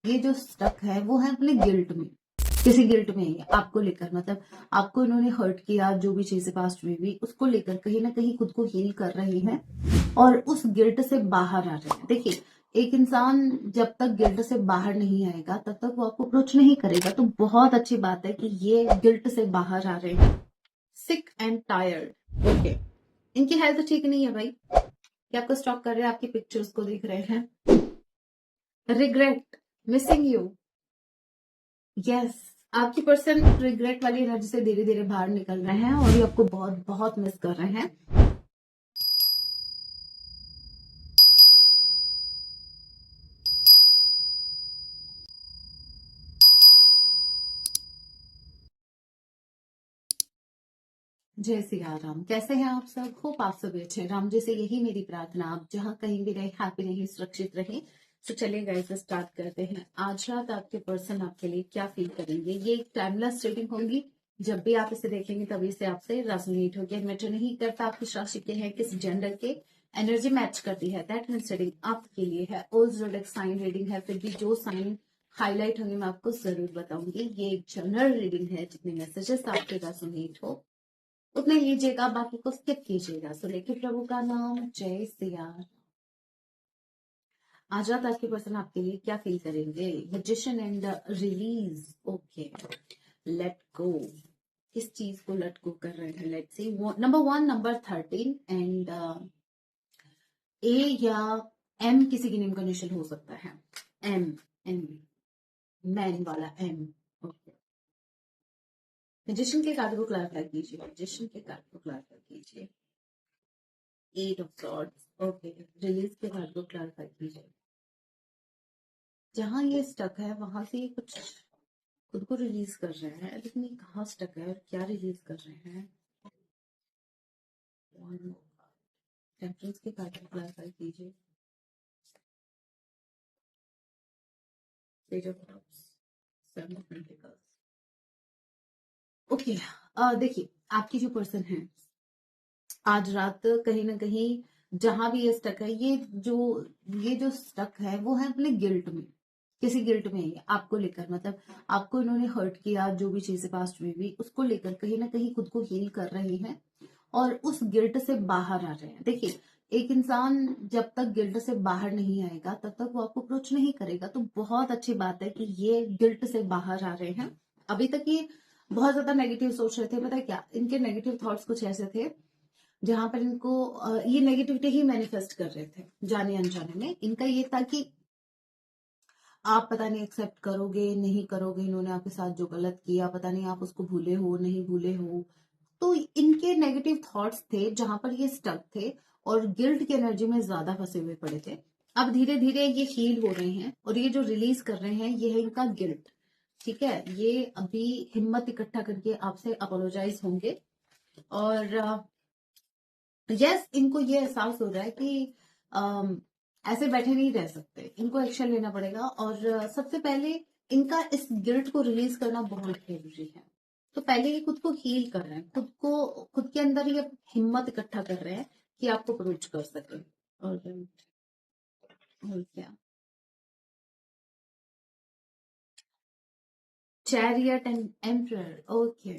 ये जो स्टक है वो है अपने गिल्ट में, किसी गिल्ट में है आपको लेकर, मतलब आपको इन्होंने हर्ट किया, जो भी चीजें पास्ट में भी उसको लेकर कहीं ना कहीं खुद को हील कर रहे हैं और उस गिल्ट से बाहर आ रहे हैं। देखिए, एक इंसान जब तक गिल्ट से बाहर नहीं आएगा तब तक वो आपको अप्रोच नहीं करेगा। तो बहुत अच्छी बात है कि ये गिल्ट से बाहर आ रहे हैं। सिक एंड टायर्ड, ओके, इनकी हेल्थ ठीक नहीं है भाई, ये आपको स्टॉक कर रहे हैं, आपकी पिक्चर्स को देख रहे हैं। रिग्रेट, मिसिंग यू, यस, आपकी पर्सन रिग्रेट वाली एनर्जी से धीरे धीरे बाहर निकल रहे हैं और ये आपको बहुत बहुत मिस कर रहे हैं। जय सिया राम, कैसे हैं आप सब? होप आप सब अच्छे हैं। राम जी से यही मेरी प्रार्थना, आप जहां कहीं भी रहे हैप्पी रहे, सुरक्षित रहे। तो चलिए गाइस स्टार्ट करते हैं। आज रात आपके पर्सन आपके लिए क्या फील करेंगे? ये एक टाइमलेस रीडिंग होगी, जब भी आप इसे देखेंगे तभी से आपसे रेजोनेट होगी। मैटर नहीं करता आप किस राशि के हैं, किस जेंडर के, एनर्जी मैच करती है, दैट मीन्स रीडिंग आपके लिए है। ऑल जोडिक साइन रीडिंग है, फिर भी जो साइन हाईलाइट होंगे मैं आपको जरूर बताऊंगी। ये एक जनरल रीडिंग है, जितने मैसेजेस आपके रेजोनेट हो उतने लीजिएगा, बाकी को स्किप कीजिएगा। सो लेके प्रभु का नाम, जय सिया। आज रात आपके पर्सन आपके लिए क्या फील करेंगे? Magician and release, okay, let go. किस चीज को लेट गो कर रहे हैं? Let's see. Number 1, number 13 and A या एम, किसी की नेम का इनिशियल हो सकता है। एम, एम, मैन वाला एम, ओके। मैजिशियन के कार्ड को क्लैरिफाई कीजिए, मैजिशियन के कार्ड को क्लैरिफाई कीजिए। 8 ऑफ सॉर्ड्स, ओके। रिलीज के कार्ड को क्लैरिफाई कीजिए। जहां ये स्टक है वहां से ये कुछ खुद को रिलीज कर रहे हैं, लेकिन ये कहाँ स्टक है और क्या रिलीज कर रहे हैं? टेम्परेंस के कार्ड को क्लैरिफाई कीजिए। Page of cups, 7 of pentacles, okay. देखिए, आपकी जो पर्सन है आज रात कहीं ना कहीं जहां भी ये स्टक है, ये जो स्टक है वो है अपने गिल्ट में, किसी गिल्ट में है आपको लेकर, मतलब आपको इन्होंने हर्ट किया, जो भी चीजें पास्ट में भी उसको लेकर कहीं ना कहीं खुद को हील कर रहे हैं और उस गिल्ट से बाहर आ रहे हैं। देखिए, एक इंसान जब तक गिल्ट से बाहर नहीं आएगा तब तक वो आपको अप्रोच नहीं करेगा। तो बहुत अच्छी बात है कि ये गिल्ट से बाहर आ रहे हैं। अभी तक ये बहुत ज्यादा नेगेटिव सोच रहे थे, पता है क्या, इनके नेगेटिव थॉट्स कुछ ऐसे थे जहां पर इनको ये नेगेटिविटी ही मैनिफेस्ट कर रहे थे, जाने अनजाने में। इनका ये था कि आप पता नहीं एक्सेप्ट करोगे नहीं करोगे, इन्होंने आपके साथ जो गलत किया पता नहीं आप उसको भूले हो नहीं भूले हो। तो इनके नेगेटिव थॉट्स थे जहां पर ये स्टक थे और गिल्ट की एनर्जी में ज्यादा फंसे हुए पड़े थे। अब धीरे धीरे ये हील हो रहे हैं और ये जो रिलीज कर रहे हैं ये है इनका गिल्ट। ठीक है, ये अभी हिम्मत इकट्ठा करके आपसे अपोलोजाइज होंगे और यस, इनको ये एहसास हो रहा है कि ऐसे बैठे नहीं रह सकते, इनको एक्शन लेना पड़ेगा और सबसे पहले इनका इस गिल्ट को रिलीज करना बहुत जरूरी है। तो पहले ये खुद को हील कर रहे हैं, खुद के अंदर ये हिम्मत इकट्ठा कर रहे हैं कि आपको अप्रोच कर सके। और क्या, chariot and emperor, okay.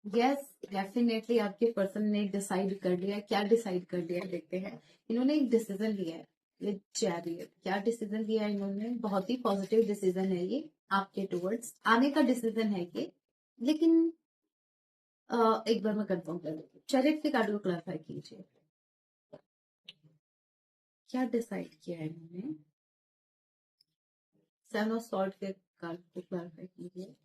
Yes, definitely आपके पर्सन ने डिसाइड कर लिया। क्या डिसाइड कर लिया देखते हैं। इन्होंने एक डिसीजन लिया है विद चैरियट। क्या डिसीजन लिया है इन्होंने? बहुत ही पॉजिटिव डिसीजन है ये, आपके टुवर्ड्स आने का डिसीजन है ये। लेकिन एक बार मैं कंफर्म कर लेती हूँ, चैरियट के कार्ड को क्लैरिफाई कीजिए। क्या डिसाइड किया है इन्होंने? 7 ऑफ सॉर्ड के कार्ड को क्लैरिफाई कीजिए।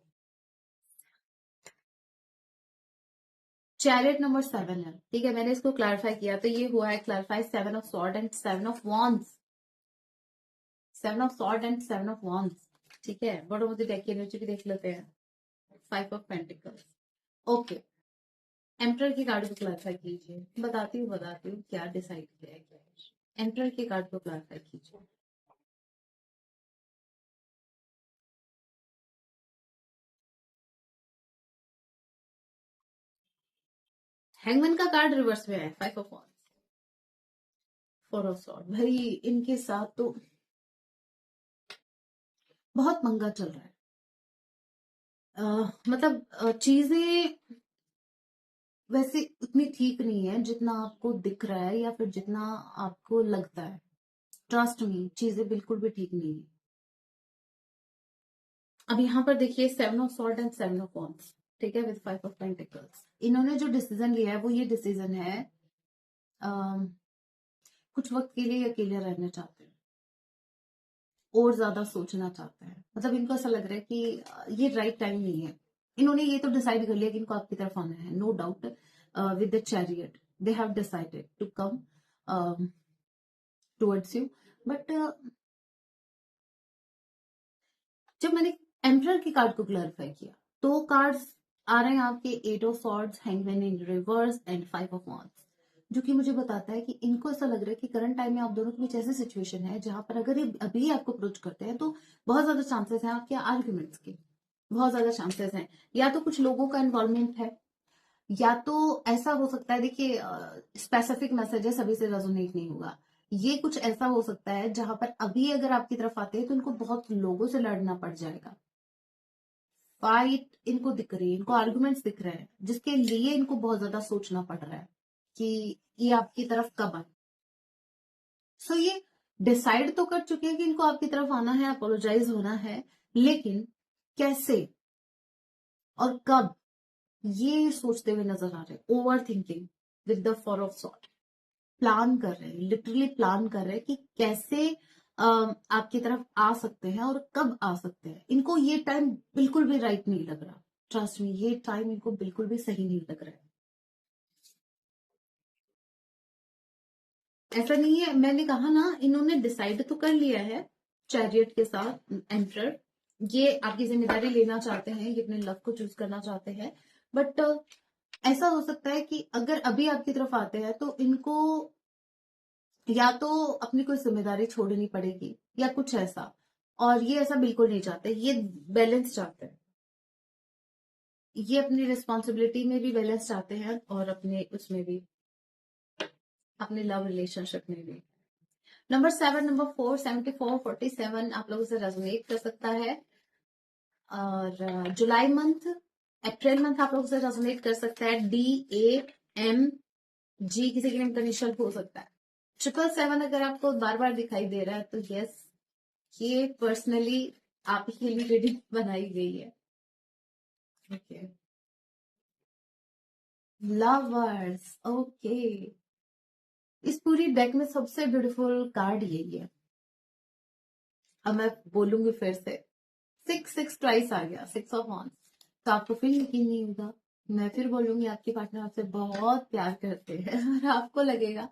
चैरियट नंबर 7 है, ठीक है, मैंने इसको क्लैरिफाई किया तो ये हुआ है clarify 7 of sword and 7 of wands. 7 of sword and 7 of wands, ठीक है। बड़ो मुझे डेक की एनर्जी भी देख लेते हैं। 5 ऑफ पेंटिकल्स, ओके। एम्परर की कार्ड को क्लैरिफाई कीजिए। बताती हूँ क्या डिसाइड किया है क्या। एम्परर की कार्ड को क्लैरिफाई कीजिए। हैंगमैन का कार्ड रिवर्स में है, 5 ऑफ वॉन्ड्स, 4 ऑफ सॉर्ड। भाई इनके साथ तो बहुत मंगा चल रहा है। मतलब चीजें वैसे उतनी ठीक नहीं है जितना आपको दिख रहा है या फिर जितना आपको लगता है। ट्रस्ट मी, चीजें बिल्कुल भी ठीक नहीं है। अब यहाँ पर देखिए 7 of sword and 7 of wands, ठीक है, विद 5 ऑफ पेंटिकल्स। इन्होंने जो डिसीजन लिया है वो ये डिसीजन है, अम, कुछ वक्त के लिए अकेले रहना चाहते हैं और ज्यादा सोचना चाहते हैं। मतलब इनको ऐसा लग रहा है कि ये राइट टाइम नहीं है। इन्होंने ये तो डिसाइड कर लिया कि इनको आपकी तरफ आना है, no doubt. With the chariot they have decided to come towards you. But जब मैंने एम्परर की कार्ड को क्लैरिफाई किया तो कार्ड्स आ रहे हैं आपके 8 of swords, hangman in reverse and 5 of wands, जो कि मुझे बताता है कि इनको ऐसा लग रहा है कि करंट टाइम में आप दोनों के बीच ऐसी सिचुएशन है जहां पर अगर ये अभी आपको अप्रोच करते हैं तो बहुत ज्यादा चांसेस हैं आपके आर्ग्यूमेंट्स के। बहुत ज्यादा चांसेस हैं, या तो कुछ लोगों का इन्वॉल्वमेंट है, या तो ऐसा हो सकता है, देखिए स्पेसिफिक मैसेज है, सभी से रेजोनेट नहीं होगा। ये कुछ ऐसा हो सकता है जहां पर अभी अगर आपकी तरफ आते हैं तो इनको बहुत लोगों से लड़ना पड़ जाएगा। फाइट इनको दिख रही है, इनको आर्गुमेंट्स दिख रहे हैं, जिसके लिए इनको बहुत ज्यादा सोचना पड़ रहा है कि ये आपकी तरफ कब आए। सो ये डिसाइड तो कर चुके हैं कि इनको आपकी तरफ आना है, अपोलोजाइज होना है, लेकिन कैसे और कब, ये सोचते हुए नजर आ रहे हैं। Over thinking with the 4 of sword. Plan कर रहे हैं, लिटरली प्लान कर रहे हैं कि कैसे आपकी तरफ आ सकते हैं और कब आ सकते हैं। इनको ये टाइम बिल्कुल भी राइट नहीं लग रहा। ट्रस्ट मी, ये टाइम इनको बिल्कुल भी सही नहीं लग रहा है। ऐसा नहीं है, मैंने कहा ना, इन्होंने डिसाइड तो कर लिया है चैरियट के साथ एम्परर। ये आपकी जिम्मेदारी लेना चाहते हैं, ये अपने लव को चूज करना चाहते हैं। बट ऐसा हो सकता है कि अगर अभी आपकी तरफ आते हैं तो इनको या तो अपनी कोई जिम्मेदारी छोड़नी पड़ेगी या कुछ ऐसा। और ये ऐसा बिल्कुल नहीं चाहते, ये बैलेंस चाहते हैं। ये अपनी रिस्पॉन्सिबिलिटी में भी बैलेंस चाहते हैं और अपने उसमें भी, अपने लव रिलेशनशिप में भी। नंबर 7, नंबर 4, 74, 47 आप लोगों से रेजोनेट कर सकता है। और जुलाई मंथ, अप्रैल मंथ आप लोगों से रेजोनेट कर सकता है। DAMG किसी के नेम का इनिशियल हो सकता है। 777 अगर आपको बार बार दिखाई दे रहा है तो यस, ये पर्सनली आप ही के लिए रीडिंग बनाई गई है। Okay, lovers, okay. इस पूरी डेक में सबसे ब्यूटीफुल कार्ड यही है। अब मैं बोलूंगी फिर से, 6 ट्वाइस आ गया, 6 ऑफ वॉन्ड्स। तो आपको फिर यकीन नहीं होगा, मैं फिर बोलूंगी आपके पार्टनर आपसे बहुत प्यार करते हैं और आपको लगेगा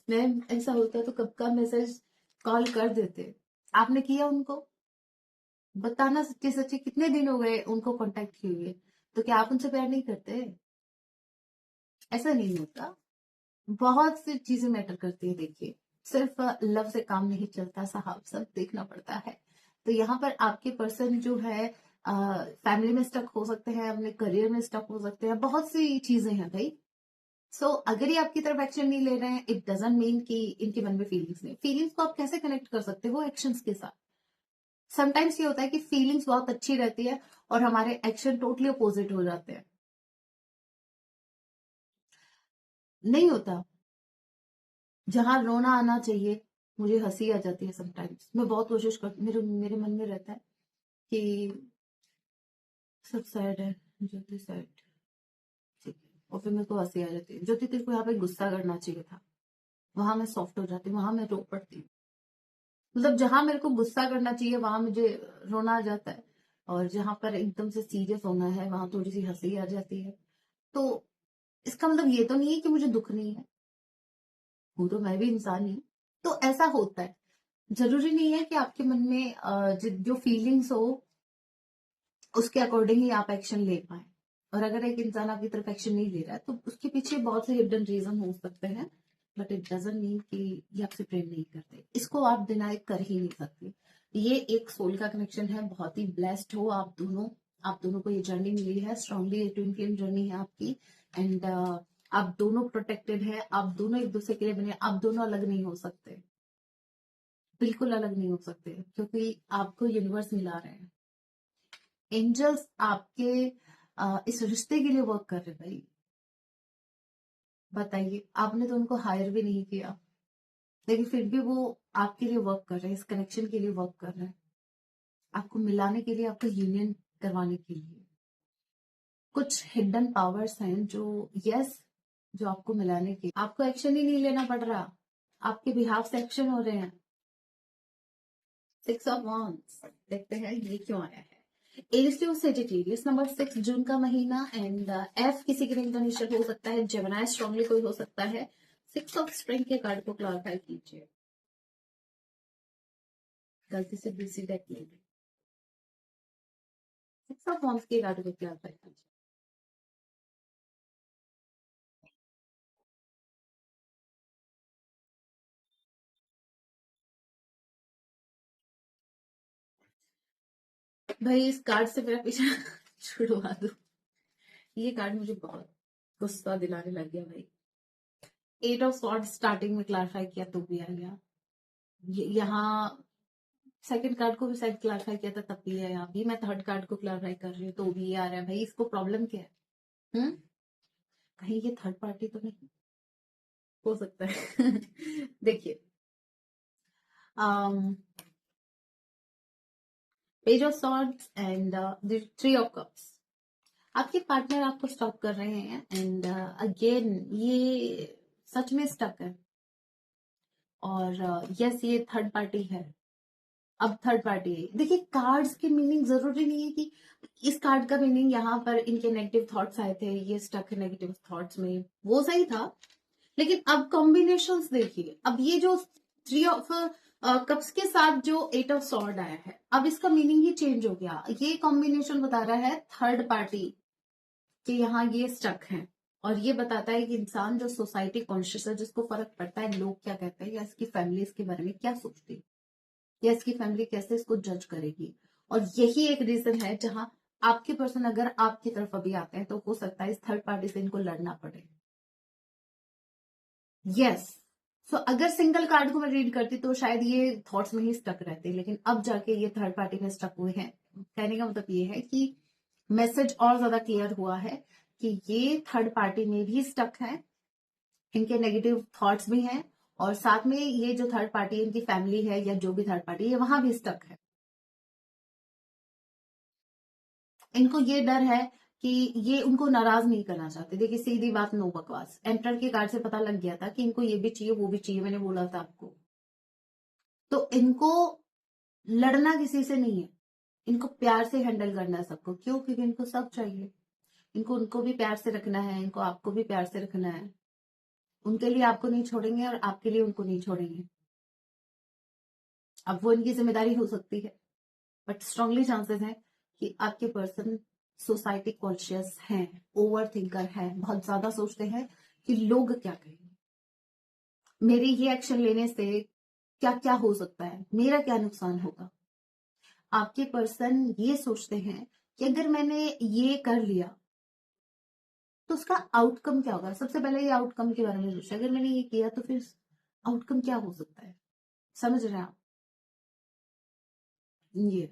मैम ऐसा होता तो कब का मैसेज कॉल कर देते। आपने किया उनको, बताना सच्ची सच्ची, कितने दिन हो गए उनको कांटेक्ट किए हुए, तो क्या आप उनसे प्यार नहीं करते? ऐसा नहीं होता। बहुत सी चीजें मैटर करती है, देखिए सिर्फ लव से काम नहीं चलता साहब, सब देखना पड़ता है। तो यहाँ पर आपके पर्सन जो है फैमिली में स्टक हो सकते हैं, अपने करियर में स्टक हो सकते हैं, बहुत सी चीजें हैं भाई। अगर ये आपकी तरफ एक्शन नहीं ले रहे हैं, इट डजंट मीन कि इनके मन में फीलिंग्स नहीं। फीलिंग्स को आप कैसे कनेक्ट कर सकते हो एक्शंस के साथ? समटाइम्स ये होता है कि फीलिंग्स बहुत अच्छी रहती है और हमारे एक्शन टोटली अपोजिट हो जाते हैं। नहीं होता। जहां रोना आना चाहिए, मुझे हंसी आ जाती है समटाइम्स। मैं बहुत कोशिश करती, मेरे मेरे मन में रहता है कि सब सैड है, ज्योति सैड, ठीक है, और फिर मेरे को हंसी आ जाती है। ज्योति तेरे को यहाँ पे गुस्सा करना चाहिए था, वहां मैं सॉफ्ट हो जाती हूँ, वहां मैं रो पड़ती हूँ। मतलब जहां मेरे को गुस्सा करना चाहिए वहां मुझे रोना आ जाता है, और जहां पर एकदम से सीरियस होना है वहां थोड़ी सी हंसी आ जाती है। तो इसका मतलब ये तो नहीं है कि मुझे दुख नहीं है, हूं तो मैं भी इंसान ही हूं। तो ऐसा होता है। जरूरी नहीं है कि आपके मन में जो फीलिंग्स हो उसके अकॉर्डिंग ही आप एक्शन ले पाए। और अगर एक इंसान आपकी तरफ एक्शन नहीं ले रहा है तो उसके पीछे बहुत से हिडन रीजन हो सकते हैं। बट इट डजंट मीन कि ये आपसे प्रेम नहीं करते, इसको आप डिनाई कर ही नहीं सकते। ये एक सोल का कनेक्शन है, बहुत ही ब्लेस्ड हो आप दोनों। आप दोनों को ये जर्नी मिली है, स्ट्रांगली ट्विन फ्लेम जर्नी है आपकी। एंड आप दोनों प्रोटेक्टेड है, आप दोनों एक दूसरे के लिए बने, आप दोनों अलग नहीं हो सकते। बिल्कुल अलग नहीं हो सकते, क्योंकि आपको यूनिवर्स मिला रहे हैं, एंजल्स आपके इस रिश्ते के लिए वर्क कर रहे हैं भाई। बताइए, आपने तो उनको हायर भी नहीं किया, लेकिन फिर भी वो आपके लिए वर्क कर रहे हैं, इस कनेक्शन के लिए वर्क कर रहे हैं, आपको मिलाने के लिए, आपको यूनियन करवाने के लिए। कुछ हिडन पावर्स हैं जो, यस, जो आपको मिलाने के, आपको एक्शन ही नहीं लेना पड़ रहा, आपके बिहाफ से एक्शन हो रहे हैं। 6 ऑफ वांड्स, देखते हैं ये क्यों आया है। एरीज टू सेजिटेरियस, नंबर 6, जून का महीना, एंड एफ किसी के लिए इनिशियल हो सकता है, जेमिनी स्ट्रांगली कोई हो सकता है। 6 ऑफ स्प्रिंग के कार्ड को क्लैरिफाई कीजिए। गलती से बीसी डेक ले ली। 6 ऑफ वांड्स के कार्ड को क्लैरिफाई कीजिए। भाई इस कार्ड से मेरा पीछा छुड़वा दो, ये कार्ड मुझे बहुत गुस्सा दिलाने लग गया भाई। 8 ऑफ स्वॉर्ड स्टार्टिंग में क्लैरिफाई किया तो भी आ गया, यहाँ सेकंड कार्ड को भी शायद क्लैरिफाई किया था तब भी है, यहाँ भी मैं थर्ड कार्ड को क्लैरिफाई कर रही हूँ तो भी ये आ रहा है। भाई इसको प्रॉब्लम क्या है? हम्म, कहीं ये थर्ड पार्टी तो नहीं हो सकता है? देखिए, page of swords and the 3 of cups, आपके पार्टनर आपको स्टॉप कर रहे हैं, एंड अगेन ये सच में स्टक है, और यस ये थर्ड पार्टी है। अब थर्ड पार्टी है, देखिए कार्ड्स की मीनिंग जरूरी नहीं है कि इस कार्ड का मीनिंग यहाँ पर इनके नेगेटिव थॉट्स आए थे, ये स्टक है नेगेटिव थॉट्स में, वो सही था, लेकिन अब कॉम्बिनेशंस देखिए, अब ये जो 3 ऑफ कप्स के साथ जो 8 ऑफ सॉर्ड आया है, अब इसका मीनिंग ही चेंज हो गया, ये कॉम्बिनेशन बता रहा है थर्ड पार्टी कि यहाँ ये स्टक है, और ये बताता है कि इंसान जो सोसाइटी कॉन्शियस है, जिसको फर्क पड़ता है लोग क्या कहते हैं या इसकी फैमिली इसके बारे में क्या सोचती है, या इसकी फैमिली कैसे इसको जज करेगी, और यही एक रीजन है जहां आपके पर्सन अगर आपकी तरफ अभी आते हैं तो हो सकता है इस थर्ड पार्टी से इनको लड़ना पड़े। यस, सो अगर सिंगल कार्ड को मैं रीड करती तो शायद ये थॉट्स में ही स्टक रहते, लेकिन अब जाके ये थर्ड पार्टी में स्टक हुए हैं। कहने का मतलब ये है कि मैसेज और ज्यादा क्लियर हुआ है कि ये थर्ड पार्टी में भी स्टक है, इनके नेगेटिव थॉट्स भी हैं, और साथ में ये जो थर्ड पार्टी है इनकी फैमिली है या जो भी थर्ड पार्टी है वहां भी स्टक है। इनको ये डर है कि ये उनको नाराज नहीं करना चाहते। देखिए सीधी बात, नो बकवास, एंटर के कार्ड से पता लग गया था कि इनको ये भी चाहिए वो भी चाहिए, मैंने बोला था आपको। तो इनको लड़ना किसी से नहीं है, इनको प्यार से हैंडल करना है सबको, क्यों? क्योंकि इनको सब चाहिए, इनको उनको भी प्यार से रखना है, इनको आपको भी प्यार से रखना है, उनके लिए आपको नहीं छोड़ेंगे और आपके लिए उनको नहीं छोड़ेंगे। अब वो इनकी जिम्मेदारी हो सकती है, बट स्ट्रांगली चांसेस हैं कि आपके पर्सन सोसाइटी कॉन्शियस हैं, ओवर थिंकर है, बहुत ज्यादा सोचते हैं कि लोग क्या कहेंगे, मेरे ये एक्शन लेने से क्या क्या हो सकता है, मेरा क्या नुकसान होगा। आपके पर्सन ये सोचते हैं कि अगर मैंने ये कर लिया तो उसका आउटकम क्या होगा। सबसे पहले ये आउटकम के बारे में सोचा, अगर मैंने ये किया तो फिर आउटकम क्या हो सकता है। समझ रहे हैं आप? ये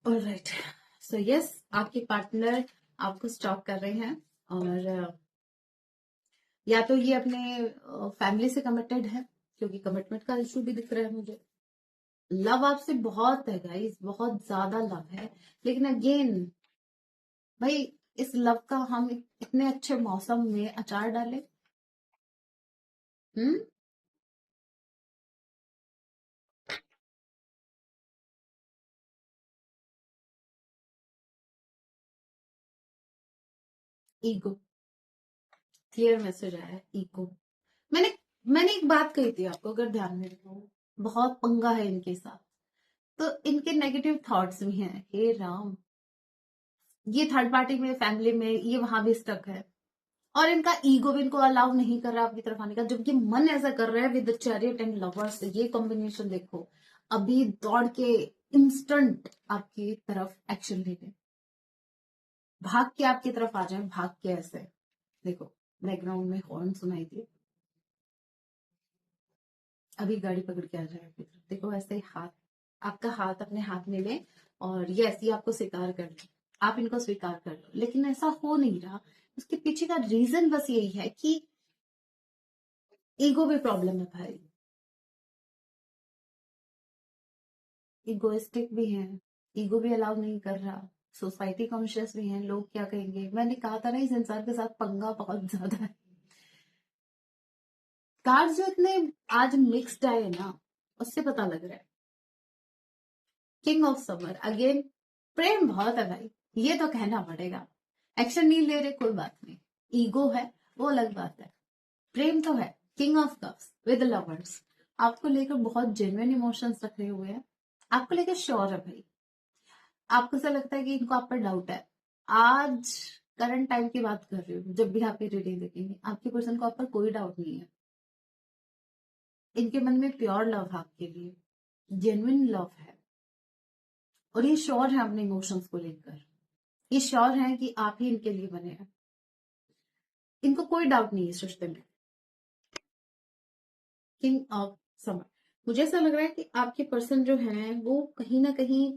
ऑलराइट, सो यस, आपके पार्टनर आपको स्टॉप कर रहे हैं, और या तो ये अपने फैमिली से कमिटेड है, क्योंकि कमिटमेंट का इशू भी दिख रहा है मुझे। लव आपसे बहुत है गाइस, बहुत ज्यादा लव है, लेकिन अगेन भाई इस लव का हम इतने अच्छे मौसम में अचार डालें। हम्म, ईगो, क्लियर मैसेज आया है, ईगो। मैंने मैंने एक बात कही थी आपको, अगर ध्यान में रखो, बहुत पंगा है इनके साथ, तो इनके नेगेटिव थॉट्स भी हैं, हे राम, ये थर्ड पार्टी में फैमिली में ये वहां भी स्टक है, और इनका ईगो भी इनको अलाउ नहीं कर रहा आपकी तरफ आने का, जबकि मन ऐसा कर रहा है विद चैरियट एंड लवर्स। ये कॉम्बिनेशन देखो, अभी दौड़ के इंस्टेंट आपकी तरफ एक्शन ले लें, भाग के आपकी तरफ आ जाए, भाग के ऐसे, देखो बैकग्राउंड में हॉर्न सुनाई दिए, अभी गाड़ी पकड़ के आ जाए आपकी तरफ, देखो ऐसे ही हाथ, आपका हाथ अपने हाथ में ले और यस ये आपको स्वीकार कर लो, आप इनको स्वीकार कर लो, लेकिन ऐसा हो नहीं रहा। उसके पीछे का रीजन बस यही है कि ईगो भी प्रॉब्लम है भाई, इगोइस्टिक भी है, ईगो भी अलाउ नहीं कर रहा, सोसाइटी कॉन्शियस भी है, लोग क्या कहेंगे। मैंने कहा था ना इस इंसान के साथ पंगा बहुत ज्यादा है। कार्ड जो इतने आज मिक्स्ड आए ना, उससे पता लग रहा है। किंग ऑफ समर अगेन, प्रेम बहुत है भाई, ये तो कहना पड़ेगा। एक्शन नहीं ले रहे कोई बात नहीं, ईगो है वो अलग बात है, प्रेम तो है। King of cups with lovers, आपको लेकर बहुत जेन्युइन इमोशंस रखे हुए हैं, आपको लेकर श्योर है भाई। आपको ऐसा लगता है कि इनको आप पर डाउट है। आज करंट टाइम की बात कर रही हूँ, जब भी आप ये रीडिंग देखेंगे आपके पर्सन को आप पर कोई डाउट नहीं है। इनके मन में प्योर लव है आपके लिए, जेन्युइन लव है, और ये श्योर है अपने इमोशंस को लेकर, ये श्योर है कि आप ही इनके लिए बने हैं। इनको कोई डाउट नहीं है इस रिश्ते में। किंग ऑफ समर, मुझे ऐसा लग रहा है कि आपके पर्सन जो है वो कहीं ना कहीं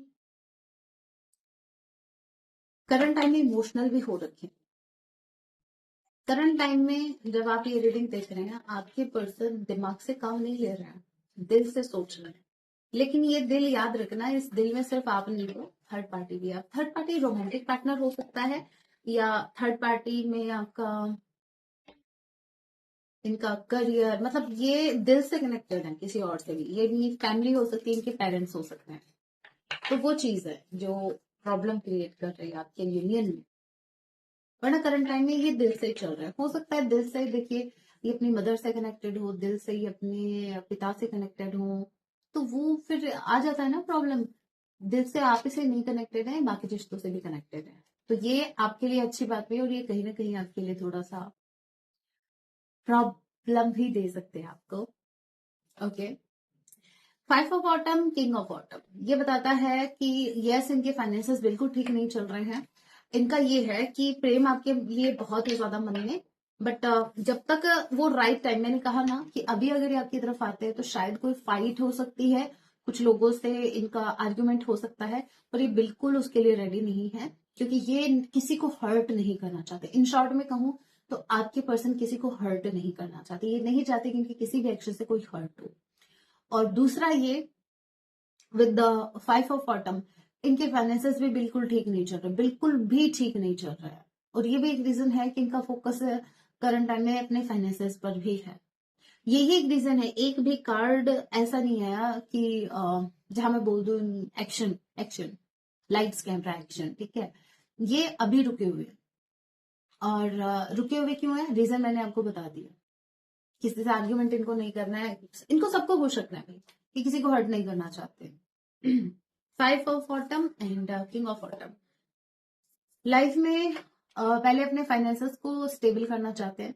करंट टाइम में इमोशनल भी हो रखे हैं। करंट टाइम में जब आप ये रीडिंग देख रहे हैं, आपके पर्सन दिमाग से काम नहीं ले रहे हैं, दिल से सोच रहे हैं। लेकिन ये दिल याद रखना, इस दिल में सिर्फ आप नहीं हो, थर्ड पार्टी भी। आप थर्ड पार्टी रोमांटिक पार्टनर हो सकता है, या थर्ड पार्टी में आपका इनका करियर, मतलब ये दिल से कनेक्टेड है किसी और से भी। ये इनकी फैमिली हो सकती है, इनके पेरेंट्स हो सकते हैं। तो वो चीज है जो प्रॉब्लम क्रिएट कर रही है आपके यूनियन में। वरना करंट टाइम में ये दिल से ही चल रहा है। हो सकता है दिल से, देखिए, ये अपनी मदर से कनेक्टेड हो, दिल से ही अपने पिता से कनेक्टेड हो, तो वो फिर आ जाता है ना प्रॉब्लम। दिल से आप इसे नहीं कनेक्टेड है, बाकी रिश्तों से भी कनेक्टेड है, तो ये आपके लिए अच्छी बात भी है, और ये कहीं ना कहीं आपके लिए थोड़ा सा प्रॉब्लम भी दे सकते हैं आपको। Okay, 5 of autumn, king of autumn, ये बताता है कि यस इनके फाइनेंसेस बिल्कुल ठीक नहीं चल रहे हैं। इनका ये है कि प्रेम आपके लिए बहुत ही ज्यादा मन में, बट जब तक वो राइट टाइम, मैंने कहा ना कि अभी अगर ये आपकी तरफ आते हैं तो शायद कोई फाइट हो सकती है, कुछ लोगों से इनका आर्ग्यूमेंट हो सकता है, और ये बिल्कुल उसके लिए रेडी नहीं है, क्योंकि ये किसी को हर्ट नहीं करना चाहते। इन शॉर्ट में कहूं तो आपके पर्सन किसी को हर्ट नहीं करना चाहते, ये नहीं चाहते कि इनके किसी भी एक्शन से कोई हर्ट हो। और दूसरा ये, विद द 5 ऑफ ऑटम, इनके फाइनेंसेस भी बिल्कुल ठीक नहीं चल रहे, बिल्कुल भी ठीक नहीं चल रहा है। और ये भी एक रीजन है कि इनका फोकस करंट टाइम में अपने फाइनेंसेस पर भी है। यही एक रीजन है। एक भी कार्ड ऐसा नहीं आया कि जहां मैं बोल दूं action action, lights camera action, ठीक है। ये अभी रुके हुए हैं। और रुके हुए क्यों है, रीजन मैंने आपको बता दिया। किसी से आर्ग्यूमेंट इनको नहीं करना है, इनको सबको खुश रखना है भाई, कि किसी को हर्ट नहीं करना चाहते। 5 of autumn and king of autumn, life में पहले अपने फाइनेंसेस को स्टेबल करना चाहते हैं,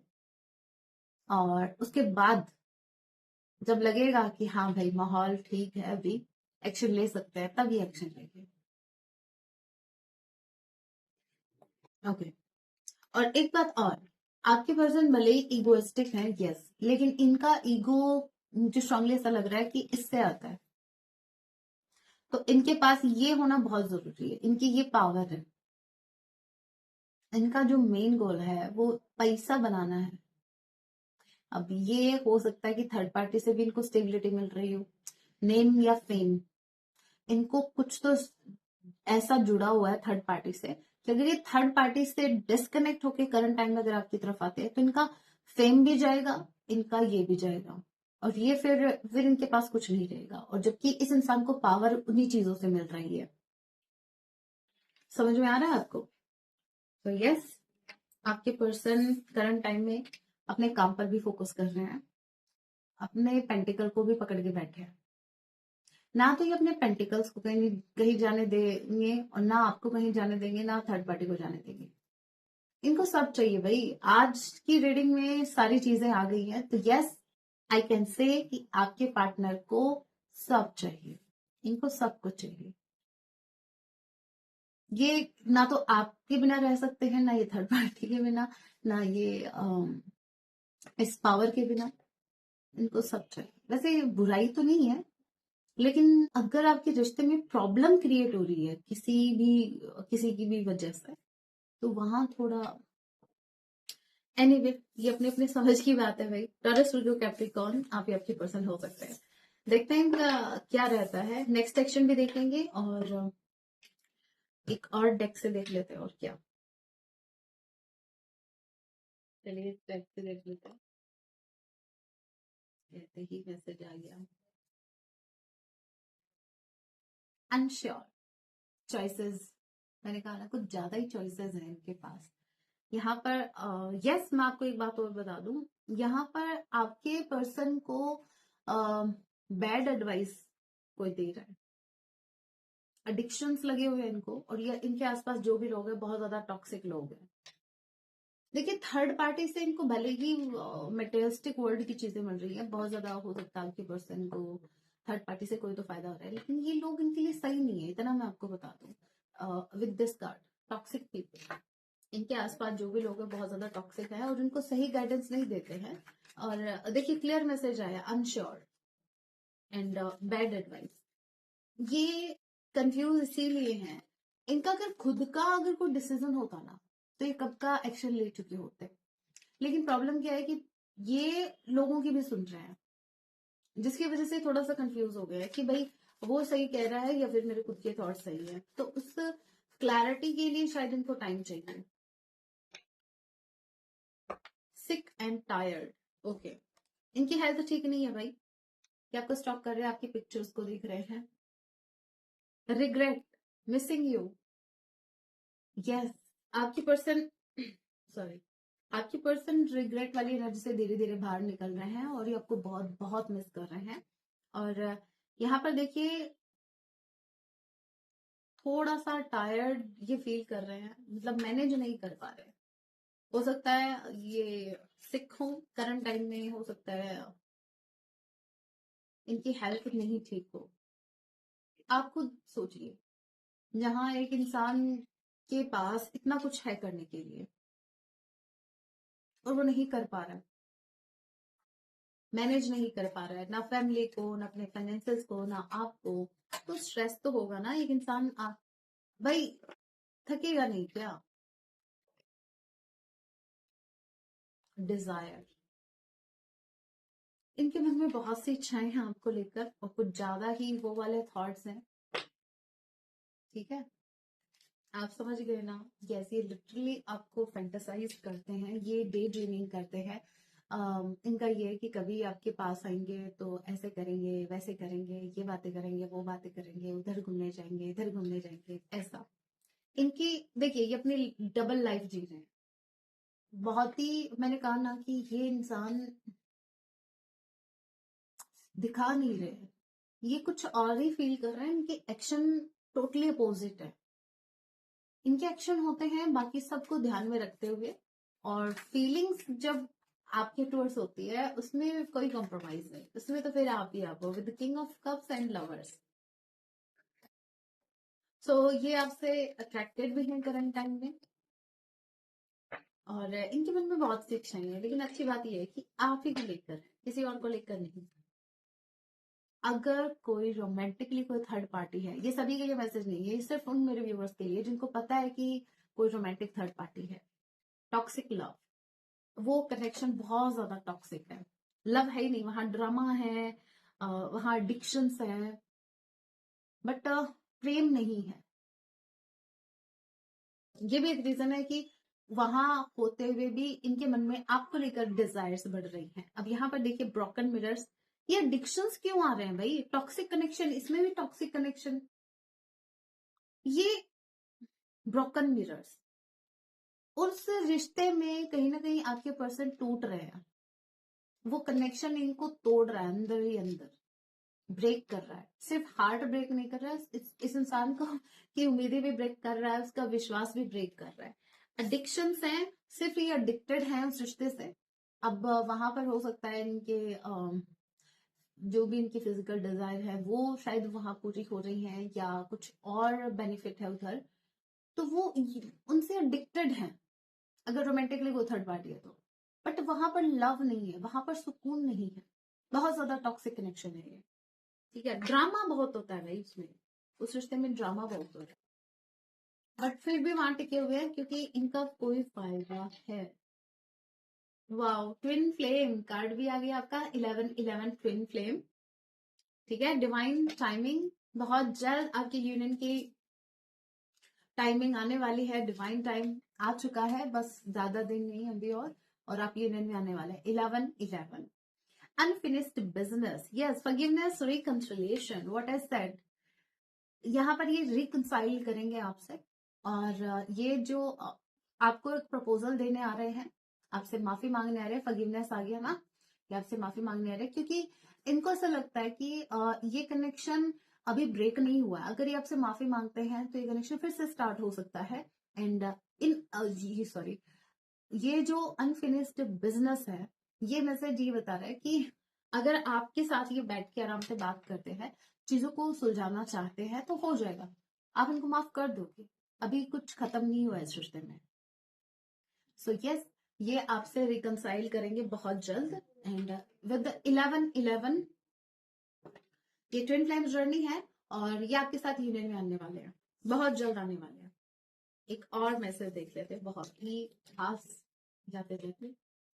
और उसके बाद जब लगेगा कि हाँ भाई माहौल ठीक है, अभी एक्शन ले सकते हैं, तभी एक्शन लेंगे। ओके, और एक बात और, आपके पर्सन भले ही इगोइस्टिक है, यस, लेकिन इनका ईगो मुझे स्ट्रांगली ऐसा लग रहा है कि इससे आता है। तो इनके पास ये होना बहुत जरूरी है, इनकी ये पावर है। इनका जो मेन गोल है वो पैसा बनाना है। अब ये हो सकता है कि थर्ड पार्टी से भी इनको स्टेबिलिटी मिल रही हो, नेम या फेम, इनको कुछ तो ऐसा जुड़ा हुआ है थर्ड पार्टी से कि अगर ये थर्ड पार्टी से डिस्कनेक्ट होकर करंट टाइम में अगर आपकी तरफ आते हैं तो इनका फेम भी जाएगा, इनका ये भी जाएगा, और ये फिर इनके पास कुछ नहीं रहेगा। और जबकि इस इंसान को पावर उन्हीं चीजों से मिल रही है। समझ में आ रहा है आपको? तो यस, आपके पर्सन करंट टाइम में अपने काम पर भी फोकस कर रहे हैं, अपने पेंटिकल को भी पकड़ के बैठे हैं। ना तो ये अपने पेंटिकल्स को कहीं कहीं जाने देंगे, और ना आपको कहीं जाने देंगे, ना थर्ड पार्टी को जाने देंगे। इनको सब चाहिए भाई। आज की रीडिंग में सारी चीजें आ गई हैं, तो यस आई कैन से कि आपके पार्टनर को सब चाहिए, इनको सब कुछ चाहिए। ये ना तो आपके बिना रह सकते हैं, ना ये थर्ड पार्टी के बिना, ना ये इस पावर के बिना, इनको सब चाहिए। वैसे बुराई तो नहीं है, लेकिन अगर आपके रिश्ते में प्रॉब्लम क्रिएट हो रही है किसी की भी वजह से, तो वहां थोड़ा एनीवे ये अपने अपने समझ की बात है भाई। टॉरस, वर्गो, कैप्रिकॉर्न, आप ही आपके पर्सन हो सकते हैं। देखते हैं इनका क्या रहता है। नेक्स्ट एक्शन भी देखेंगे और एक और डेक से देख लेते हैं और क्या। चलिए इस डेक से देख लेते हैं। कहते ही मैसेज आ गया, अनश्योर चॉइसेस। मैंने कहा ना कुछ ज्यादा ही चॉइसेस हैं इनके पास। यहाँ पर यस मैं आपको एक बात और बता दूं, यहाँ पर आपके पर्सन को बैड एडवाइस कोई दे रहा है। एडिक्शंस लगे हुए हैं इनको, और ये इनके आसपास जो भी लोग हैं बहुत ज्यादा टॉक्सिक लोग हैं। देखिए थर्ड पार्टी से इनको भले ही मटेरियलिस्टिक वर्ल्ड की चीजें मिल रही है, बहुत ज्यादा हो सकता है आपके पर्सन को थर्ड पार्टी से कोई तो फायदा हो रहा है, लेकिन ये लोग इनके लिए सही नहीं है, इतना मैं आपको बता दूं। With this card toxic people, इनके आसपास जो भी लोग हैं बहुत ज्यादा टॉक्सिक है और इनको सही गाइडेंस नहीं देते हैं। और देखिए क्लियर मैसेज आया, अनश्योर एंड बैड एडवाइस। ये कंफ्यूज इसीलिए हैं, इनका अगर खुद का अगर कोई डिसीजन होता ना तो ये कब का एक्शन ले चुके होते। लेकिन प्रॉब्लम क्या है कि ये लोगों की भी सुन रहे हैं, जिसकी वजह से थोड़ा सा कंफ्यूज हो गया है कि भाई वो सही कह रहा है या फिर मेरे खुद के थॉट सही है। तो उस क्लैरिटी के लिए शायद इनको टाइम चाहिए। Sick and tired, okay. इनकी हेल्थ ठीक नहीं है भाई, क्या आपको स्टॉप कर रहे हैं, आपकी पिक्चर्स को देख रहे हैं। Regret, missing you, yes. आपकी पर्सन सॉरी, आपकी पर्सन रिग्रेट वाली एनर्जी से धीरे धीरे बाहर निकल रहे हैं और ये आपको बहुत बहुत मिस कर रहे हैं। और यहाँ पर देखिए थोड़ा सा टायर्ड ये फील कर रहे हैं, मतलब मैनेज नहीं कर पा रहे। हो सकता है ये सिक हो करंट टाइम में, हो सकता है इनकी हेल्थ नहीं ठीक हो। आप खुद सोचिए, जहां एक इंसान के पास इतना कुछ है करने के लिए और वो नहीं कर पा रहा है, मैनेज नहीं कर पा रहा है, ना फैमिली को, ना अपने फाइनेंसेस को, ना आपको, तो स्ट्रेस तो होगा ना एक इंसान। आप भाई थकेगा नहीं क्या। डिजायर, इनके मन में बहुत सी इच्छाएं हैं आपको लेकर और कुछ ज्यादा ही वो वाले थॉट्स हैं, ठीक है। आप समझ गए ना, जैसे लिटरली आपको फैंटेसाइज करते हैं, ये डे ड्रीमिंग करते हैं। इनका ये है कि कभी आपके पास आएंगे तो ऐसे करेंगे, वैसे करेंगे, ये बातें करेंगे, वो बातें करेंगे, उधर घूमने जाएंगे, इधर घूमने जाएंगे, ऐसा। इनकी देखिए ये अपनी डबल लाइफ जी रहे हैं। बहुत ही मैंने कहा ना कि ये इंसान दिखा नहीं रहे, ये कुछ और ही फील कर रहे हैं। इनके एक्शन टोटली अपोजिट है। इनके एक्शन होते हैं बाकी सबको ध्यान में रखते हुए, और फीलिंग्स जब आपके टूवर्ड्स होती है उसमें कोई कॉम्प्रोमाइज नहीं, उसमें तो फिर आप ही आप हो with king of cups and lovers. So ये आपसे अट्रैक्टेड भी हैं करंट टाइम में, और इनके मन में बहुत सी इच्छाएं हैं, लेकिन अच्छी बात यह है कि आप ही को लेकर है, किसी और को लेकर नहीं। अगर कोई रोमांटिकली कोई थर्ड पार्टी है, ये सभी के लिए मैसेज नहीं है, ये सिर्फ उन मेरे व्यूवर्स के लिए जिनको पता है कि कोई रोमांटिक थर्ड पार्टी है। टॉक्सिक लव, वो कनेक्शन बहुत ज्यादा टॉक्सिक है। लव है ही नहीं, वहां ड्रामा है, वहां एडिक्शंस है, बट प्रेम नहीं है। ये भी एक रीजन है कि वहां होते हुए भी इनके मन में आपको लेकर डिजायर्स बढ़ रही हैं। अब यहाँ पर देखिए ब्रोकन मिरर्स, ये एडिक्शंस क्यों आ रहे हैं भाई, टॉक्सिक कनेक्शन, इसमें भी टॉक्सिक कनेक्शन, ये ब्रोकन मिरर्स। उस रिश्ते में कहीं ना कहीं आपके पर्सन टूट रहे हैं, वो कनेक्शन इनको तोड़ रहा है अंदर ही अंदर, ब्रेक कर रहा है। सिर्फ हार्ट ब्रेक नहीं कर रहा है, इस इंसान को की उम्मीदें भी ब्रेक कर रहा है, उसका विश्वास भी ब्रेक कर रहा है। एडिक्शंस हैं, सिर्फ ये एडिक्टेड हैं उस रिश्ते से। अब वहां पर हो सकता है इनके जो भी इनकी फिजिकल डिजायर है वो शायद वहां पूरी हो रही है, या कुछ और बेनिफिट है उधर, तो वो उनसे एडिक्टेड हैं। अगर रोमांटिकली वो थर्ड पार्टी है तो, बट वहां पर लव नहीं है, वहां पर सुकून नहीं है। बहुत ज्यादा टॉक्सिक कनेक्शन है ये, ठीक है। ड्रामा बहुत होता है भाई उसमें, उस रिश्ते में ड्रामा बहुत होता है, बट फिर भी वहां टिके हुए हैं क्योंकि इनका कोई फायदा है। वाओ, ट्विन फ्लेम कार्ड भी आ गया आपका, 11 ट्विन फ्लेम, ठीक है। डिवाइन टाइमिंग, बहुत जल्द आपके यूनियन की टाइमिंग आने वाली है, डिवाइन टाइम आ चुका है, बस ज्यादा दिन नहीं अभी और आप यूनियन में आने वाले हैं। 11 unfinished business, yes, forgiveness, reconciliation, what I said, यहाँ पर ये रिकंसाइल करेंगे आपसे, और ये जो आपको एक प्रपोजल देने आ रहे हैं, आपसे माफी मांगने आ रहे हैं, फॉरगिवनेस आ गया ना, कि आपसे माफी मांगने आ रहे हैं, क्योंकि इनको ऐसा लगता है कि ये कनेक्शन अभी ब्रेक नहीं हुआ है, अगर ये आपसे माफी मांगते हैं तो ये कनेक्शन फिर से स्टार्ट हो सकता है। एंड ये सॉरी, ये जो अनफिनिश्ड बिजनेस है, ये मैसेज ये बता रहा है कि अगर आपके साथ ये बैठ के आराम से बात करते हैं, चीजों को सुलझाना चाहते हैं, तो हो जाएगा, आप इनको माफ कर दोगे, अभी कुछ खत्म नहीं हुआ इस रिश्ते में। सो यस, ये आपसे रिकंसाइल करेंगे बहुत जल्द। एंड विद 11 ये ट्विन फ्लेम जर्नी है, और ये आपके साथ यूनियन में आने वाले हैं, बहुत जल्द आने वाले हैं। एक और मैसेज देख लेते हैं, बहुत ही खास जाते जाते,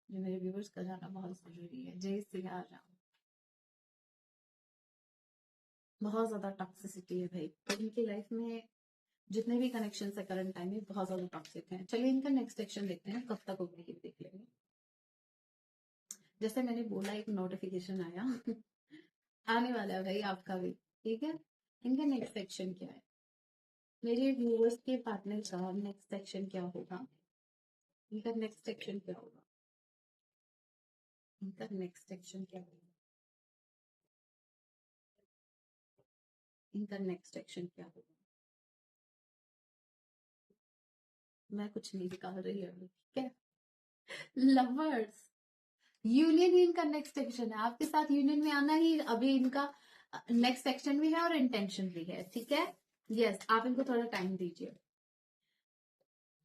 जो मेरे व्यूवर्स का जाना बहुत जरूरी है। जय सिया राम। बहुत ज्यादा टॉक्सिसिटी है भाई इनकी लाइफ में, जितने भी कनेक्शन है करंट टाइम में बहुत ज्यादा टॉक्सिक है। चलिए इनका नेक्स्ट सेक्शन देखते हैं, कब तक होगी ये देख लेंगे। जैसे मैंने बोला, एक नोटिफिकेशन आया आने वाला है भाई आपका भी, ठीक है। इनका नेक्स्ट सेक्शन क्या है, मेरे व्यूवर्स के पार्टनर का नेक्स्ट सेक्शन क्या होगा, इनका नेक्स्ट सेक्शन क्या होगा, इनका नेक्स्ट सेक्शन क्या होगा, इनका नेक्स्ट सेक्शन क्या होगा। मैं कुछ नहीं निकाल रही अभी, ठीक है। लवर्स, यूनियन ही इनका नेक्स्ट सेक्शन है, आपके साथ यूनियन में आना ही अभी इनका नेक्स्ट सेक्शन भी है और इंटेंशन भी है, ठीक है। यस, आप इनको थोड़ा टाइम दीजिए।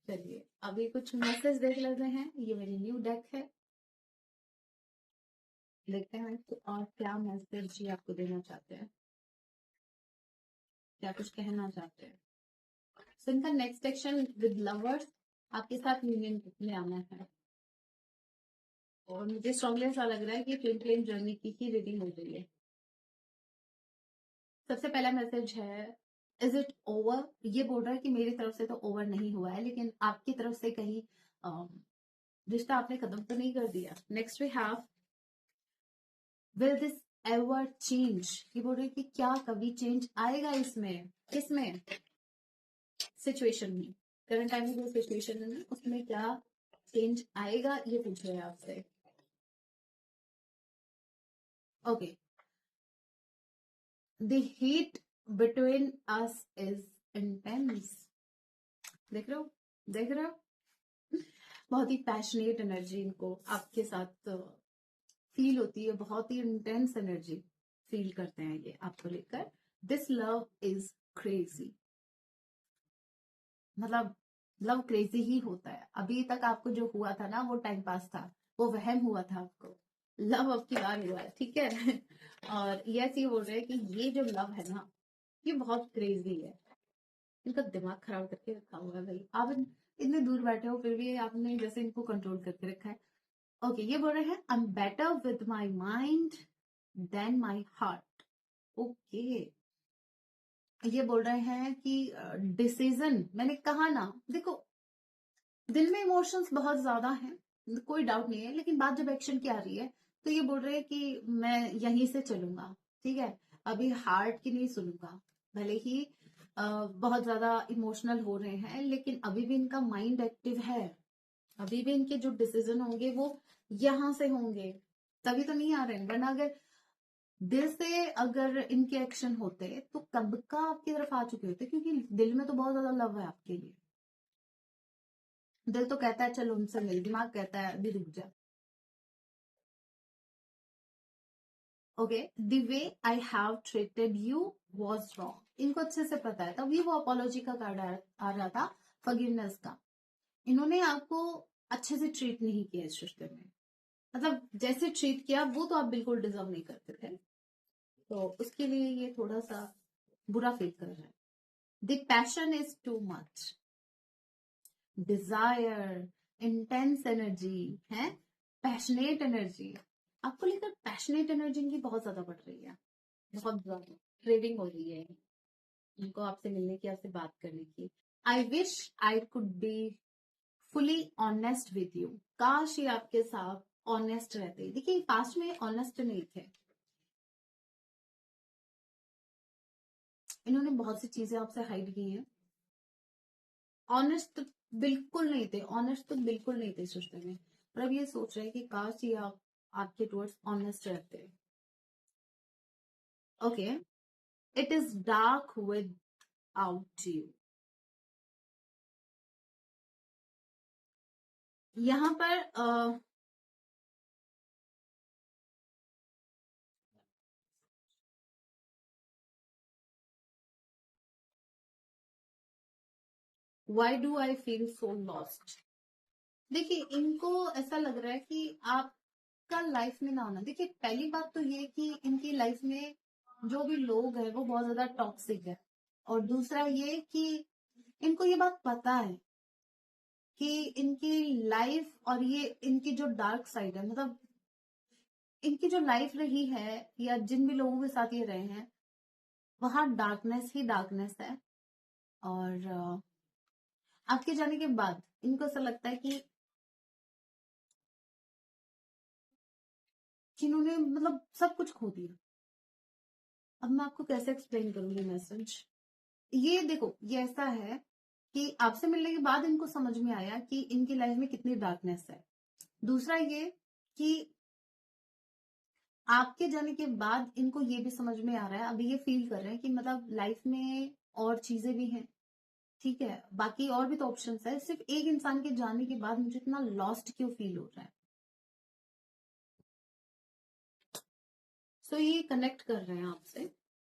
चलिए अभी कुछ मैसेज देख लेते हैं, ये मेरी न्यू डेक है, देखते हैं तो और क्या मैसेज ये आपको देना चाहते हैं, क्या कुछ कहना चाहते हैं। सो इनका नेक्स्ट सेक्शन विद लवर्स, आपके साथ यूनियन में आना है, और मुझे स्ट्रांगली ऐसा लग रहा है कि ट्विन फ्लेम जर्नी की ही रीडिंग हो रही है। सबसे पहला मैसेज है, इज इट ओवर, ये बोल रहा है कि मेरी तरफ से तो ओवर नहीं हुआ है, लेकिन आपकी तरफ से कहीं रिश्ता आपने खत्म तो नहीं कर दिया। Next we have, will this ever change, ये बोल रहे कि क्या कभी चेंज आएगा इसमें, किसमें, सिचुएशन में, करंट टाइम में जो सिचुएशन है ना उसमें क्या चेंज आएगा, ये पूछ रहे हैं आपसे। Okay, the heat between us is intense, देख रहे हो, देख रहे हो, बहुत ही पैशनेट एनर्जी इनको आपके साथ फील होती है, बहुत ही इंटेंस एनर्जी फील करते हैं ये आपको लेकर। दिस लव इज क्रेजी, मतलब लव क्रेजी ही होता है। अभी तक आपको जो हुआ था ना वो टाइम पास था, वो वहम हुआ था आपको, लव अब की बार हुआ है, ठीक है। और यस, ये बोल रहे हैं कि ये जो लव है ना, ये बहुत क्रेजी है, इनका दिमाग खराब करके रखा हुआ है भाई। आप इतने दूर बैठे हो फिर भी आपने जैसे इनको कंट्रोल करके रखा है। ओके, ये बोल रहे हैं, I am better with my mind than my heart. Okay, ये बोल रहे हैं कि डिसीजन, मैंने कहा ना, देखो दिल में इमोशंस बहुत ज्यादा हैं, कोई डाउट नहीं है, लेकिन बात जब एक्शन की आ रही है तो ये बोल रहे हैं कि मैं यहीं से चलूंगा, ठीक है, अभी हार्ट की नहीं सुनूंगा। भले ही बहुत ज्यादा इमोशनल हो रहे हैं, लेकिन अभी भी इनका माइंड एक्टिव है, अभी भी इनके जो डिसीजन होंगे वो यहां से होंगे, तभी तो नहीं आ रहे हैं, वरना अगर दिल से अगर इनके एक्शन होते तो कब का आपकी तरफ आ चुके होते, क्योंकि दिल में तो बहुत ज्यादा लव है आपके लिए। दिल तो कहता है चलो उनसे मिल, दिमाग कहता है अभी रुक जा। Okay, the way I have treated you was wrong, इनको अच्छे से पता है, तभी वो अपोलॉजी का कार्ड आ रहा था, फॉरगिवनेस का। इन्होंने आपको अच्छे से ट्रीट नहीं किया इस रिश्ते में, मतलब जैसे ट्रीट किया वो तो आप बिल्कुल डिजर्व नहीं करते थे, तो उसके लिए ये थोड़ा सा बुरा फील कर रहा है। The passion is too much, desire, intense energy है, पैशनेट एनर्जी। आपको लेकर पैशनेट एनर्जी इनकी बहुत ज्यादा बढ़ रही है, बहुत ज्यादा क्रेविंग हो रही है इनको आपसे मिलने की, आपसे बात करने की। I wish I could be fully honest with you, काश ये आपके साथ ऑनेस्ट रहते। देखिए पास्ट में ऑनेस्ट नहीं थे, इन्होंने बहुत सी चीजें आपसे हाइड की हैं। ऑनेस्ट बिल्कुल नहीं थे, ऑनेस्ट तो बिल्कुल नहीं थे इस रिश्ते में, पर अब ये सोच रहे हैं कि काश ये आपके टुवर्ड्स ऑनेस्ट रहते। Okay, it is dark with out you. यहाँ पर why do I feel so lost. देखिए इनको ऐसा लग रहा है कि आपका लाइफ में ना होना। देखिए पहली बात तो ये कि इनकी लाइफ में जो भी लोग हैं वो बहुत ज्यादा टॉक्सिक है, और दूसरा ये कि इनको ये बात पता है कि इनकी लाइफ और ये इनकी जो डार्क साइड है, मतलब इनकी जो लाइफ रही है या जिन भी लोगों के साथ ये रहे हैं वहां डार्कनेस ही डार्कनेस है। और आपके जाने के बाद इनको ऐसा लगता है कि जिन्होंने मतलब सब कुछ खो दिया। अब मैं आपको कैसे एक्सप्लेन करूंगी मैसेज। ये देखो ये ऐसा है कि आपसे मिलने के बाद इनको समझ में आया कि इनकी लाइफ में कितनी डार्कनेस है। दूसरा ये कि आपके जाने के बाद इनको ये भी समझ में आ रहा है, अभी ये फील कर रहे हैं कि मतलब लाइफ में और चीजें भी हैं, ठीक है, बाकी और भी तो ऑप्शंस है, सिर्फ एक इंसान के जाने के बाद मुझे इतना लॉस्ट क्यों फील हो रहा है। सो ये कनेक्ट कर रहे हैं आपसे,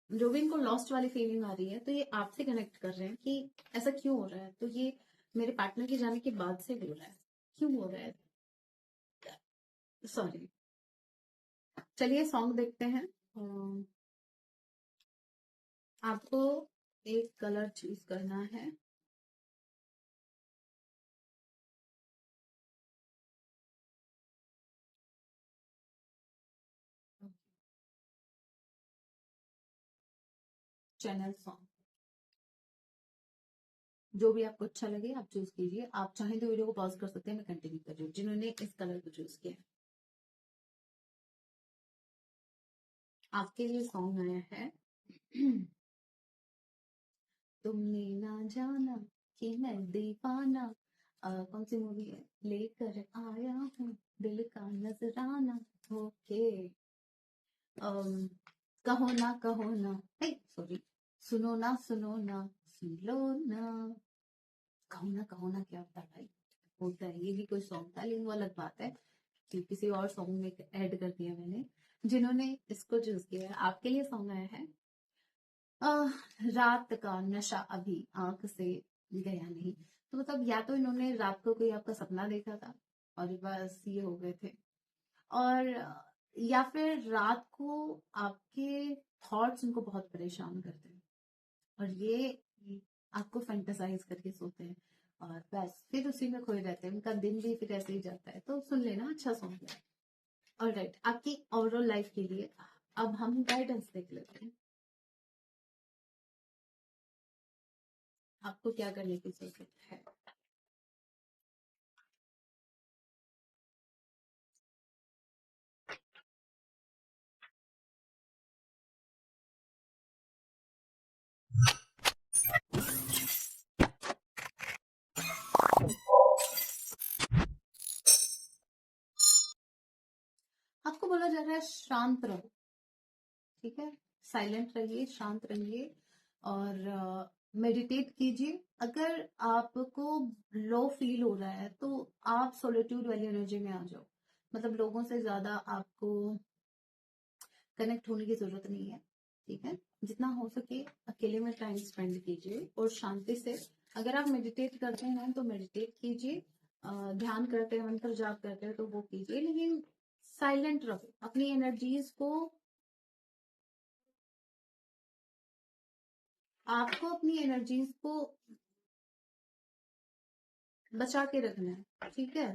जो भी इनको लॉस्ट वाली फीलिंग आ रही है तो ये आपसे कनेक्ट कर रहे हैं कि ऐसा क्यों हो रहा है, तो ये मेरे पार्टनर के जाने के बाद से हो रहा है, क्यों हो रहा है, सॉरी। चलिए सॉन्ग देखते हैं। आपको एक कलर चूज करना है। चैनल सॉन्ग जो भी आपको अच्छा लगे आप चूज कीजिए। आप चाहें तो वीडियो को पॉज कर सकते हैं, मैं कंटिन्यू कर रही हूँ। जिन्होंने इस कलर को चूज किया आपके लिए सॉन्ग आया है तुमने ना जाना कि मैं दीवाना। कौन सी मूवी है, लेकर आया हूँ दिल का नजराना। ओके। अम, कहो ना, सॉरी, सुनो ना सुन लो ना। कहो ना क्या होता है भाई, होता है, ये भी कोई सॉन्ग था लेकिन वो अलग बात है कि किसी और सॉन्ग में ऐड कर दिया मैंने। जिन्होंने इसको चूज किया है आपके लिए सॉन्ग आया है आह, रात का नशा अभी आंख से गया नहीं। तो मतलब या तो इन्होंने रात को कोई आपका सपना देखा था और बस ये हो गए थे, और या फिर रात को आपके थॉट्स इनको बहुत परेशान करते हैं और ये आपको फैंटेसाइज करके सोते हैं और बस फिर उसी में खोए रहते हैं, उनका दिन भी फिर ऐसे ही जाता है। तो सुन लेना, अच्छा सॉन्ग है। ऑलराइट, आपकी ओवरऑल लाइफ के लिए अब हम गाइडेंस देख लेते हैं, आपको क्या करने की जरूरत है। आपको बोला जा रहा है शांत रहो, ठीक है, साइलेंट रहिए, शांत रहिए और मेडिटेट कीजिए। अगर आपको लो फील हो रहा है तो आप सोलिट्यूड वाली एनर्जी में आ जाओ, मतलब लोगों से ज्यादा आपको कनेक्ट होने की जरूरत नहीं है, ठीक है, जितना हो सके अकेले में टाइम स्पेंड कीजिए और शांति से। अगर आप मेडिटेट करते हैं तो मेडिटेट कीजिए, ध्यान करते हैं, मंत्र जाप करते हैं तो वो कीजिए, लेकिन साइलेंट रहो, अपनी एनर्जीज को, आपको अपनी एनर्जीज को बचा के रखना है, ठीक है,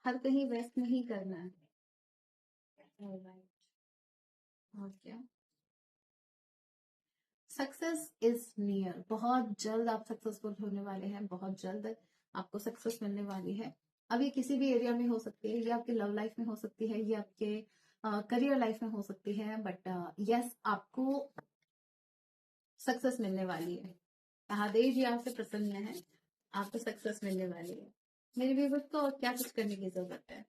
हर कहीं वेस्ट नहीं करना है। ऑलराइट, और क्या, सक्सेस इज नियर, बहुत जल्द आप सक्सेसफुल होने वाले हैं, बहुत जल्द आपको सक्सेस मिलने वाली है। अब ये किसी भी एरिया में हो सकती है, ये आपके लव लाइफ में हो सकती है, ये आपके करियर लाइफ में हो सकती है, बट यस आपको सक्सेस मिलने वाली है। महादेव जी आपसे प्रसन्न है, आपको सक्सेस मिलने वाली है। मेरे व्यूअर्स को और क्या कुछ करने की जरूरत है।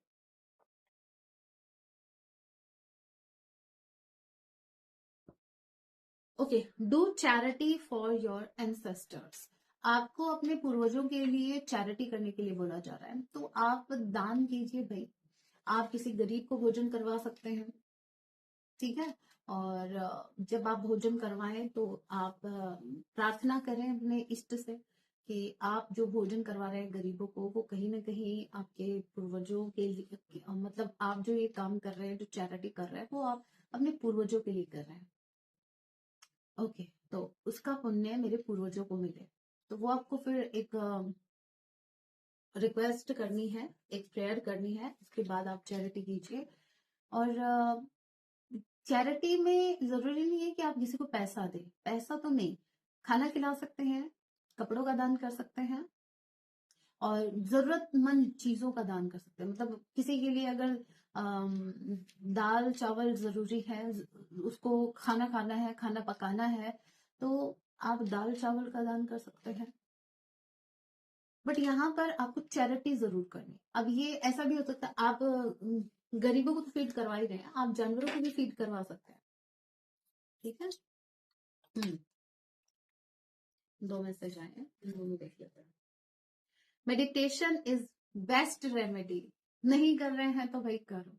Okay, do charity for your ancestors. आपको अपने पूर्वजों के लिए चैरिटी करने के लिए बोला जा रहा है, तो आप दान कीजिए भाई। आप किसी गरीब को भोजन करवा सकते हैं, ठीक है। और जब आप भोजन करवाएं तो आप प्रार्थना करें अपने इष्ट से कि आप जो भोजन करवा रहे हैं गरीबों को, वो कहीं ना कहीं आपके पूर्वजों के लिए, मतलब आप जो ये काम कर रहे हैं, जो चैरिटी कर रहे हैं, वो आप अपने पूर्वजों के लिए कर रहे हैं। ओके, तो उसका पुण्य मेरे पूर्वजों को मिले, तो वो आपको फिर एक रिक्वेस्ट करनी है, एक प्रेयर करनी है, उसके बाद आप चैरिटी कीजिए। और चैरिटी में जरूरी नहीं है कि आप किसी को पैसा दें, पैसा तो नहीं, खाना खिला सकते हैं, कपड़ों का दान कर सकते हैं, और जरूरतमंद चीजों का दान कर सकते हैं। मतलब किसी के लिए अगर दाल चावल जरूरी है, उसको खाना खाना है, खाना पकाना है, तो आप दाल चावल का दान कर सकते हैं। बट यहाँ पर आपको चैरिटी जरूर करनी। अब ये ऐसा भी हो सकता है, आप गरीबों को तो फीड करवा ही रहे हैं, आप जानवरों को भी फीड करवा सकते हैं, ठीक है। हम्म, 2 मैसेज आए हैं, दोनों देख लेते हैं। मेडिटेशन इज बेस्ट रेमेडी, नहीं कर रहे हैं तो भाई करो।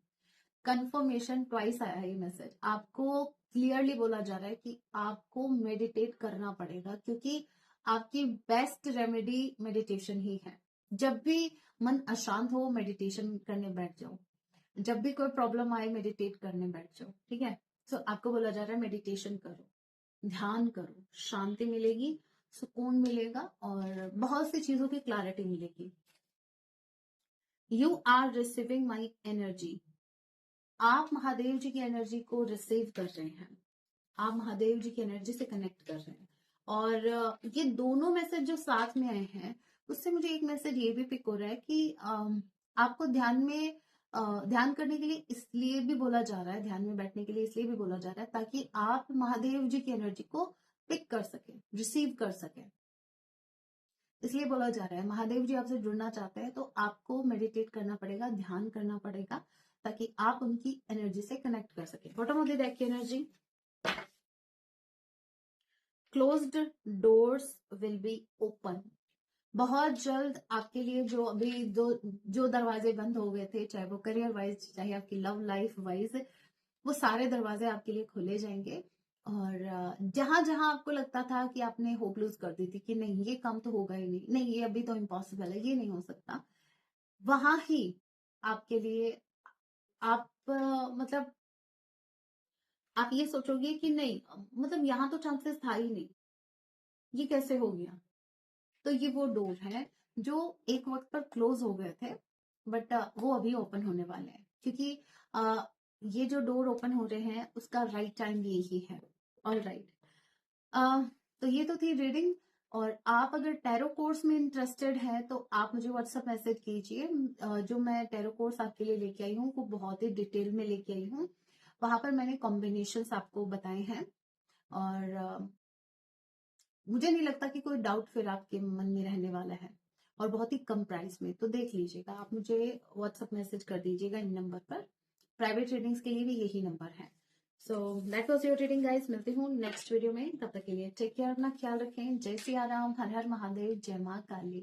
कंफर्मेशन ट्वाइस आया है ये मैसेज, आपको क्लियरली बोला जा रहा है कि आपको मेडिटेट करना पड़ेगा, क्योंकि आपकी बेस्ट रेमेडी मेडिटेशन ही है। जब भी मन अशांत हो, मेडिटेशन करने बैठ जाओ। जब भी कोई प्रॉब्लम आए, मेडिटेट करने बैठ जाओ, ठीक है। तो आपको बोला जा रहा है मेडिटेशन करो, ध्यान करो, शांति मिलेगी, सुकून मिलेगा, और बहुत सी चीजों की क्लैरिटी मिलेगी। You are receiving my energy, आप महादेव जी की एनर्जी को रिसीव कर रहे हैं, आप महादेव जी की एनर्जी से कनेक्ट कर रहे हैं। और ये दोनों मैसेज जो साथ में आए हैं, उससे मुझे एक मैसेज ये भी पिक हो रहा है कि आपको ध्यान में ध्यान करने के लिए इसलिए भी बोला जा रहा है, ध्यान में बैठने के लिए इसलिए भी बोला जा रहा है, ताकि आप महादेव जी की एनर्जी को पिक कर सके, रिसीव कर सके। इसलिए बोला जा रहा है, महादेव जी आपसे जुड़ना चाहते हैं तो आपको मेडिटेट करना पड़ेगा, ध्यान करना पड़ेगा, ताकि आप उनकी एनर्जी से कनेक्ट कर सके। बॉटम ऑफ द डेक की energy, closed doors will be open. बहुत जल्द आपके लिए जो अभी जो दरवाजे बंद हो गए थे, चाहे वो करियर वाइज, चाहे आपकी लव लाइफ वाइज, वो सारे दरवाजे आपके लिए खोले जाएंगे। और जहां जहां आपको लगता था कि आपने होप लूज कर दी थी कि नहीं ये काम तो होगा ही नहीं, नहीं ये अभी तो इम्पॉसिबल है, ये नहीं हो सकता, वहां ही आपके लिए आप मतलब आप ये सोचोगे कि नहीं, मतलब यहाँ तो चांसेस था ही नहीं, ये कैसे हो गया। तो ये वो डोर है जो एक वक्त पर क्लोज हो गए थे, बट वो अभी ओपन होने वाले हैं, क्योंकि ये जो डोर ओपन हो रहे हैं उसका राइट टाइम यही है। ऑल राइट, तो ये तो थी रीडिंग। और आप अगर टैरो कोर्स में इंटरेस्टेड है तो आप मुझे व्हाट्सएप मैसेज कीजिए। जो मैं टैरो कोर्स आपके लिए लेके आई हूँ वो बहुत ही डिटेल में लेके आई हूँ, वहां पर मैंने कॉम्बिनेशंस आपको बताए हैं। और मुझे नहीं लगता कि कोई डाउट फिर आपके मन में रहने वाला है, और बहुत ही कम प्राइस में, तो देख लीजिएगा। आप मुझे व्हाट्सएप मैसेज कर दीजिएगा इन नंबर पर, प्राइवेट रीडिंग्स के लिए भी यही नंबर है। So that was your reading guys, मिलती हूँ नेक्स्ट वीडियो में, तब तक के लिए टेक केयर, अपना ख्याल रखें। जय सिया राम, हर हर महादेव, जय माँ काली।